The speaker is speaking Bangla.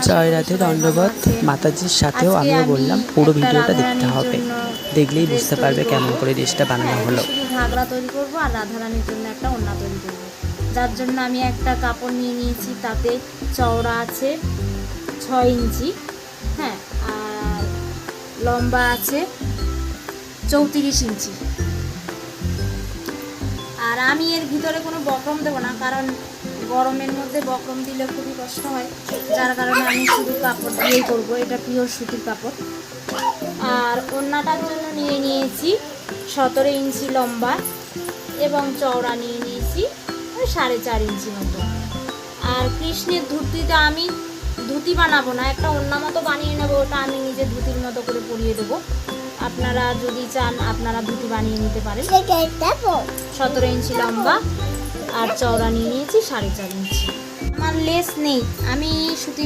জয় রাধে, দণ্ডবত মাতাজির সাথেও আমিও বললাম পুরো ভিডিওটা দেখতে হবে, দেখলেই বুঝতে পারবে কেমন করে ড্রেসটা বানানো হলো। শুধু ঘাগরা তৈরি করবো আর রাধারানীর জন্য একটা ওড়না তৈরি করবো, যার জন্য আমি একটা কাপড় নিয়ে নিয়েছি, তাতে চওড়া আছে 6 ইঞ্চি, হ্যাঁ, আর লম্বা আছে 34 ইঞ্চি। আর আমি এর ভিতরে কোনো বক্রম দেবো না, কারণ গরমের মধ্যে বক্রম দিলে খুবই কষ্ট হয়, যার কারণে আমি শুধু কাপড় দিয়েই করবো। এটা পিওর সুতির কাপড়। আর ওড়নাটার জন্য নিয়ে নিয়েছি 17 ইঞ্চি লম্বা এবং চওড়া নিয়ে নিয়েছি 4.5 ইঞ্চি মতো। আর কৃষ্ণের ধুতিটা আমি ধুতি বানাবো না, একটা ওড়না মতো বানিয়ে নেবো, ওটা আমি নিজে ধুতির মতো করে পরিয়ে দেবো। আপনারা যদি চান আপনারা ধুতি বানিয়ে নিতে পারেন। 17 ইঞ্চি লম্বা আর চওড়া নিয়ে নিয়েছি 4.5 ইঞ্চি। আমার লেস নেই, আমি সুতির